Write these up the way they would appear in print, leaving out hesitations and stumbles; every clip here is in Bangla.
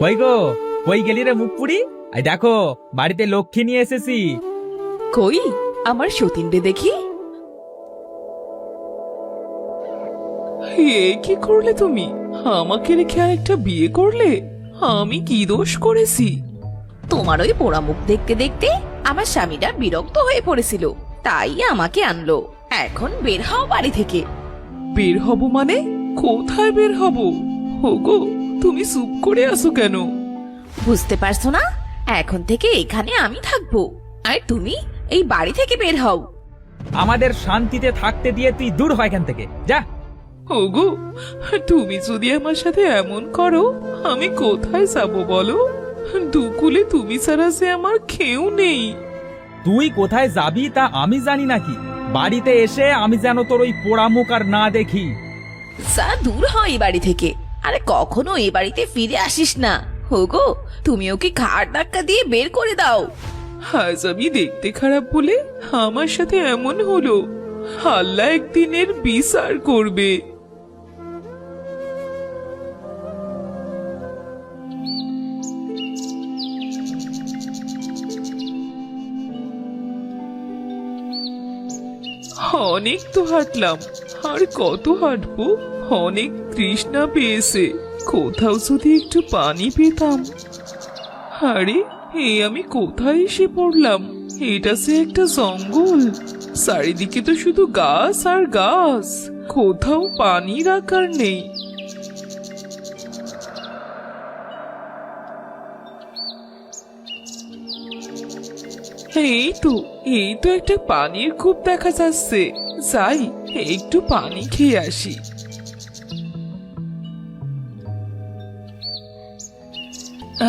কই গো, কই গেলি রে মুখ পুরি? এই দেখো, বাড়িতে লক্ষ্মী নিয়ে এসেছি। কই আমার সতীন রে দেখি। এ কি করলে তুমি? আমাকে রেখে আরেকটা বিয়ে করলে? আমি কি দোষ করেছি? তোমার ওই পোড়া মুখ দেখতে দেখতে আমার স্বামীটা বিরক্ত হয়ে পড়েছিল, তাই আমাকে আনলো। এখন বের হও বাড়ি থেকে। বের হব মানে? কোথায় বের হব? ওগো, তুমি চুপ করে আছো কেন? বুঝতে পারছো না? এখন থেকে এখানে আমি থাকবো, আর তুমি এই বাড়ি থেকে বের হও। আমাদের শান্তিতে থাকতে দিয়ে তুই দূর হয় এখান থেকে, যা। ওগো, তুমি যদি আমার সাথে এমন করো, আমি কোথায় যাব বলো? দুকুলে তুমি ছাড়া যে আমার কেউ নেই। তুই কোথায় যাবি তা আমি জানি নাকি? বাড়িতে এসে আমি যেন তোর ওই পোড়া মুখ আর না দেখি। যা দূর হও এই বাড়ি থেকে, আরে কখনো এই বাড়িতে ফিরে আসিস না। হোগো, তুমি ওকে ঘাড় ধাক্কা দিয়ে বের করে দাও। আজ আমি দেখতে খারাপ বলে আমার সাথে এমন হলো। আল্লাহ একদিনের বিচার করবে। অনেক তো হাঁটলাম, আর কত হাঁটবো? অনেক তৃষ্ণা পেয়েছে, কোথাও যদি একটু পানি পেতাম। আরে, আমি কোথায় এসে পড়লাম? এটা যে একটা জঙ্গল, চারিদিকে তো শুধু গাছ আর গাছ, কোথাও পানির আকার নেই। এই তো একটা পানির কূপ দেখা যাচ্ছে। যাই, একটু পানি খেয়ে আসি।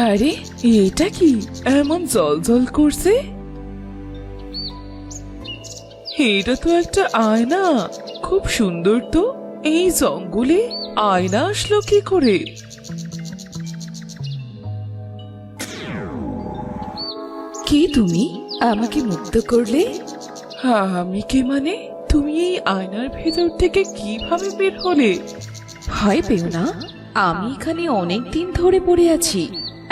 আরে, এটা কি এমন জল জল করছে? এটা তো একটা আয়না, খুব সুন্দর তো। এই জঙ্গলে আয়না আসলো কি করে? কি তুমি আমাকে মুক্ত করলে? আমি কে মানে? তুমি এই আয়নার ভেতর থেকে কিভাবে বের হলে? ভয় পেও না, আমি এখানে অনেক দিন ধরে পড়ে আছি।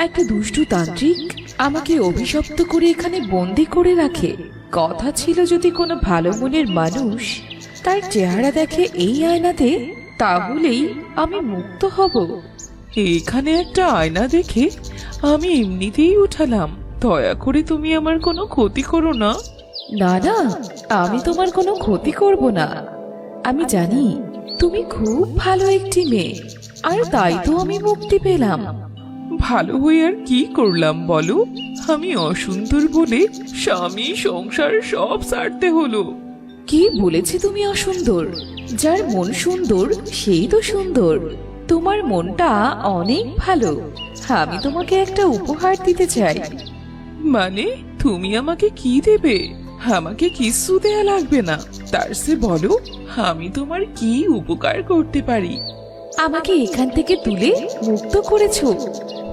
একটা দুষ্টু তান্ত্রিক আমাকে অভিশপ্ত করে এখানে বন্দি করে রাখে। কথা ছিল যদি কোনো ভালো মনের মানুষ তার চেহারা দেখে এই আয়নাতে, তাহলেই আমি মুক্ত হব। এখানে একটা আয়না দেখে আমি এমনিতেই উঠালাম। দয়া করে তুমি আমার কোনো ক্ষতি করো না। না না, আমি তোমার কোনো ক্ষতি করব না। আমি জানি তুমি খুব ভালো একটি মেয়ে, আর তাই তো আমি মুক্তি পেলাম। ভালো হয়ে আর কি করলাম বলো? আমি অসুন্দর বলে স্বামী সংসার সব ছাড়তে হলো। কি বলেছি তুমি অসুন্দর? যার মন সুন্দর সেই তো সুন্দর। তোমার মনটা অনেক ভালো। আমি তোমাকে একটা উপহার দিতে চাই। মানে, তুমি আমাকে কি দেবে? আমাকে কিছু দেয়া লাগবে না, তার চেয়ে বলো আমি তোমার কি উপকার করতে পারি। আমাকে এখান থেকে তুলে মুক্ত করেছো,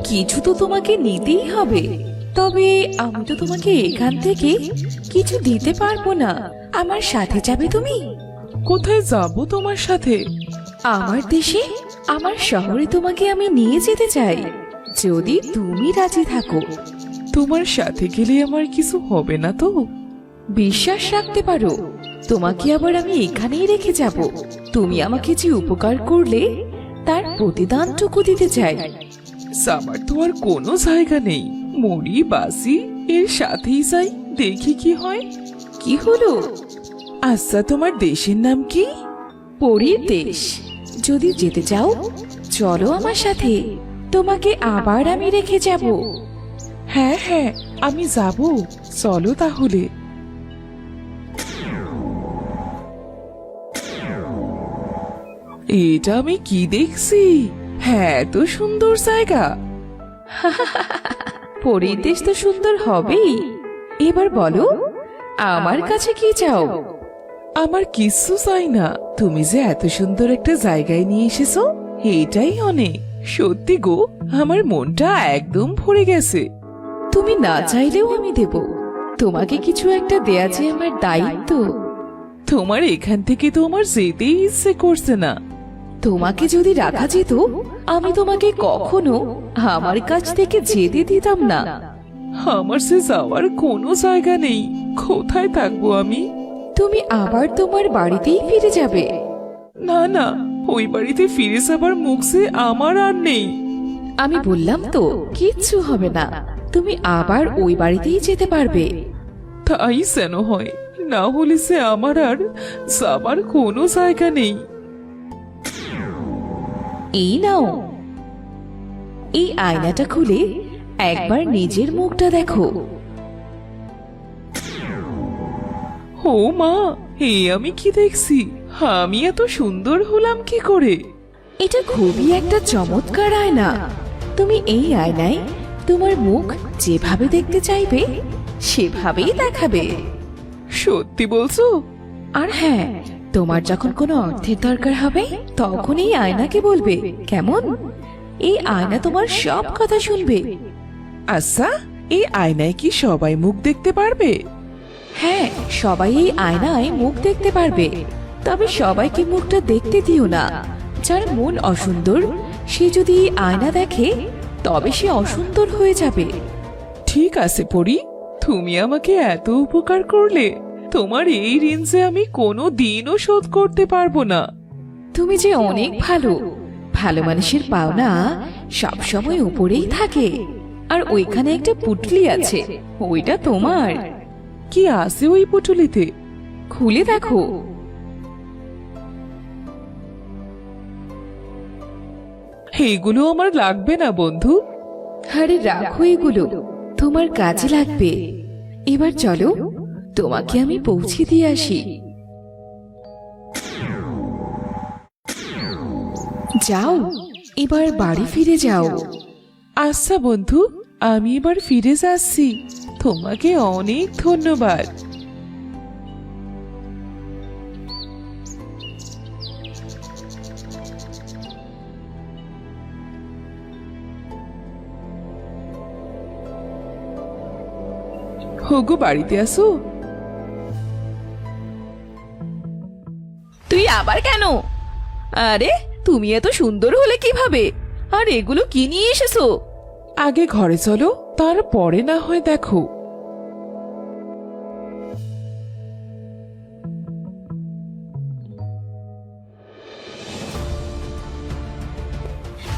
কিছু তো তোমাকে নিতেই হবে। তবে আমি তো তোমাকে এখান থেকে কিছু দিতে পারবো না। আমার সাথে যাবে তুমি? কোথায় যাব তোমার সাথে? আমার দেশে, আমার শহরে তোমাকে আমি নিয়ে যেতে চাই, যদি তুমি রাজি থাকো। তোমার সাথে গেলে আমার কিছু হবে না তো? বিশ্বাস রাখতে পারো, তোমাকে আবার আমি এখানেই রেখে যাব। তুমি আমাকে যে উপকার করলে তার প্রতিদানটুকু দিতে চাই। আমার তো আর কোনো জায়গা নেই, মরি বাসি এর সাথেই যাই, দেখি কি হয়। কি হলো? আচ্ছা, তোমার দেশের নাম কি? পরীর দেশ। যদি যেতে চাও চলো আমার সাথে, তোমাকে আবার আমি রেখে যাব। হ্যাঁ হ্যাঁ, আমি যাব, চলো তাহলে। এটা আমি কি দেখছি? হ্যাঁ, এত সুন্দর জায়গা। পরীর দেশ তো সুন্দর হবেই। এবার বলো, আমার কাছে কি চাও? আমার কিচ্ছু চাই না, তুমি যে এত সুন্দর একটা জায়গায় নিয়ে এসেছো এটাই অনেক। সত্যি গো, আমার মনটা একদম ভরে গেছে। তুমি না চাইলেও আমি দেব। তোমাকে কিছু একটা দেয়া যে আমার দায়িত্ব। তোমার এখান থেকে তো আমার যেতেই ইচ্ছে করছে না। তোমাকে যদি রাখা যেত আমি তোমাকে কখনো আমার কাছ থেকে যেতে দিতাম না। আমার সে যাওয়ার কোনো জায়গা নেই। কোথায় থাকবো আমি? তুমি আবার তোমার বাড়িতেই ফিরে যাবে। না না, ওই বাড়িতে ফিরে যাবার মুখ যে আমার আর নেই। আমি বললাম তো কিচ্ছু হবে না, তুমি আবার ওই বাড়িতেই যেতে পারবে। তাই যেন হয়, না হলে সে আমার আর যাবার কোনো জায়গা নেই। এই নাও, এই আয়নাটা খুলে একবার নিজের মুখটা দেখো। ও মা, আমি কি দেখছি? আমি এত সুন্দর হলাম কি করে? এটা খুবই একটা চমৎকার আয়না। তুমি এই আয়নায় তোমার মুখ যেভাবে দেখতে চাইবে সেভাবেই দেখাবে। সত্যি বলছো? আর হ্যাঁ, তোমার যখন কোনো অর্থের দরকার হবে তখন এই আয়নাকে বলবে, কেমন? এই আয়না তোমার সব কথা শুনবে। আচ্ছা, এই আয়নায় কি সবাই মুখ দেখতে পারবে? হ্যাঁ, সবাই এই আয়নায় মুখ দেখতে পারবে, তবে সবাইকে মুখটা দেখতে দিও না। যার মন অসুন্দর সে যদি এই আয়না দেখে তবে সে অসুন্দর হয়ে যাবে। ঠিক আছে পরি, তুমি আমাকে এত উপকার করলে, তোমার এই ঋণ যে আমি কোনো দিনও শোধ করতে পারবো না। তুমি যে অনেক ভালো, ভালো মানুষের পাওনা সবসময় উপরেই থাকে। আর ওইখানে একটা পুটলি আছে, ওইটা তোমার। কি আছে ওই পুটুলিতে? খুলে দেখো। এইগুলো আমার লাগবে না বন্ধু। আরে রাখো, এগুলো তোমার কাজে লাগবে। এবার চলো, তোমাকে আমি পৌঁছে দিয়ে আসি। যাও, এবার বাড়ি ফিরে যাও। আচ্ছা বন্ধু, আমি এবার ফিরে যাচ্ছি। তোমাকে অনেক ধন্যবাদ। হোগো, বাড়িতে আসো। তুই আবার কেন? আরে তুমি এত সুন্দর হলে কিভাবে? আর এগুলো কি নিয়ে এসেছো? আগে ঘরে চলো, তারপরে না হয় দেখো।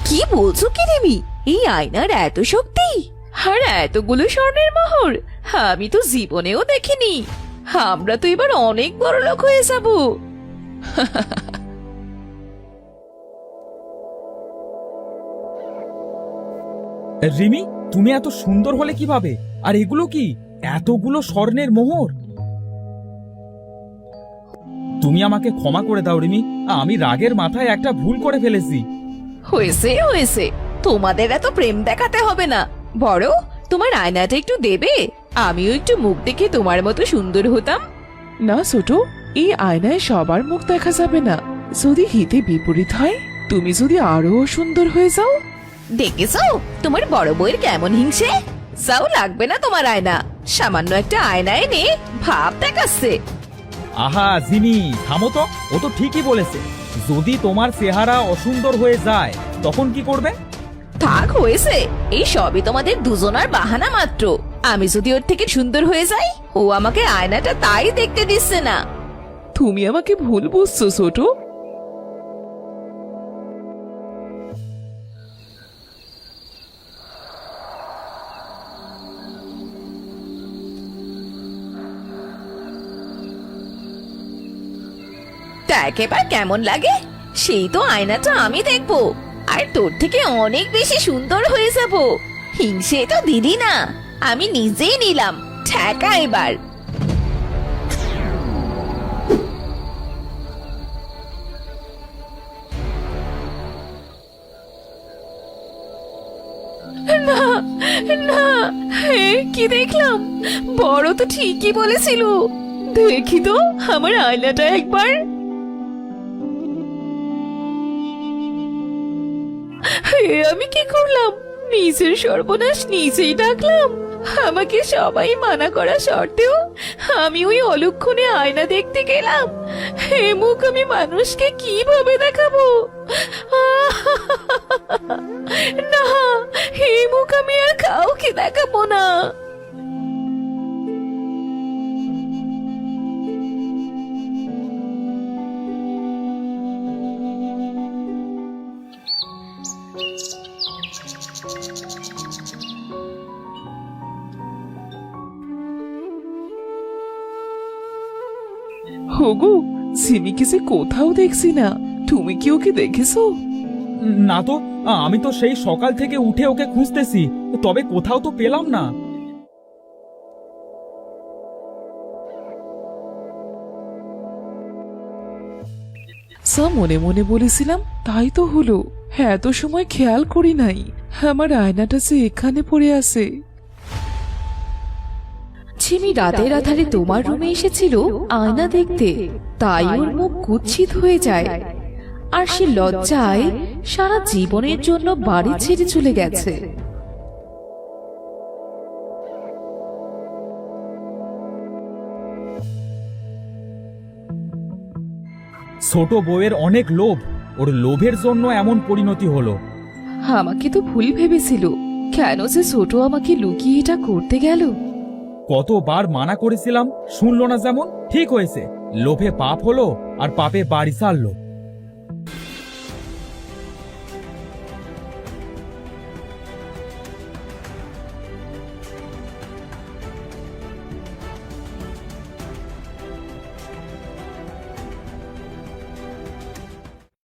কি বলছো কি রিমি? এই আয়নার এত শক্তি আর এতগুলো স্বর্ণের মোহর আমি তো জীবনেও দেখিনি। আমরা তো এবার অনেক বড় লোক হয়ে যাব। রিমি, তুমি এত সুন্দর হলে কিভাবে? আর এগুলো কি? এতগুলো স্বর্ণের মোহর? তুমি আমাকে ক্ষমা করে দাও রিমি, আমি রাগের মাথায় একটা ভুল করে ফেলেছি। হয়েছে হয়েছে, তোমাদের এত প্রেম দেখাতে হবে না। বড়, তোমার আয়নাটা একটু দেবে? আমিও একটু মুখ দেখে তোমার মতো সুন্দর হতাম। না ছোট, এই আয়নায় সবার মুখ দেখা যাবে না। যদি হিতে বিপরীত হয়, তুমি যদি আরো সুন্দর হয়ে যাও। দেখেছো তোমার বড় বউয়ের কেমন হিংসে? যাও, লাগবে না তোমার আয়না। সামান্য একটা আয়না এনে ভাব দেখাচ্ছে। আহা জিমি, থামো তো। ও তো ঠিকই বলেছে। যদি তোমার চেহারা অসুন্দর হয়ে যায় তখন কি করবে? থাক, হয়েছে। এই সবই তোমাদের দুজনার বাহানা মাত্র। আমি যদি ওর থেকে সুন্দর হয়ে যাই, ও আমাকে আয়নাটা তাই দেখতে দিচ্ছে না। তুমি আমাকে ভুল বুঝছো ছোট। দেখ এবার কেমন লাগে। সেই তো আয়নাটা আমি দেখবো, আর তোর থেকে অনেক বেশি সুন্দর হয়ে যাব। হিংসে তো দিদি না, আমি নিজেই নিলাম। ঠেকা এবার। না না, কি দেখলাম? বড় তো ঠিকই বলেছিল। দেখি তো আমার আয়নাটা একবার। আমি কি করলাম? নিজের সর্বনাশ নিজেই ডাকলাম। আমাকে সবাই মানা করা সত্ত্বেও আমি ওই অলক্ষণে আয়না দেখতে গেলাম। এ মুখ আমি মানুষকে কিভাবে দেখাবো? না, এই মুখ আমি আর কাউকে দেখাবো না। হগো, সিমিকে যে কোথাও দেখছি না। তুমি কি ওকে দেখেছো? না তো, আমি তো সেই সকাল থেকে উঠে ওকে খুঁজতেছি, তবে কোথাও তো পেলাম না। যা মনে মনে বলেছিলাম তাই তো হলো। হ্যাঁ, এত সময় খেয়াল করি নাই আমার আয়নাটা যে এখানে পড়ে আছে। ঝিমি রাতের আধারে তোমার রুমে এসেছিল আয়না দেখতে, তাই ওর মুখ কুৎসিত হয়ে যায়, আর সে লজ্জায় সারা জীবনের জন্য বাড়ি ছেড়ে চলে গেছে। ছোট বউয়ের অনেক লোভ, ওর লোভের জন্য এমন পরিণতি হলো। আমাকে তো ভুল ভেবেছিল, কেন যে ছোট আমাকে লুকিয়ে এটা করতে গেল? কতবার মানা করেছিলাম, শুনলো না যেমন। ঠিক হয়েছে, লোভে পাপ হলো আর পাপে বাড়ি ছাড়লো।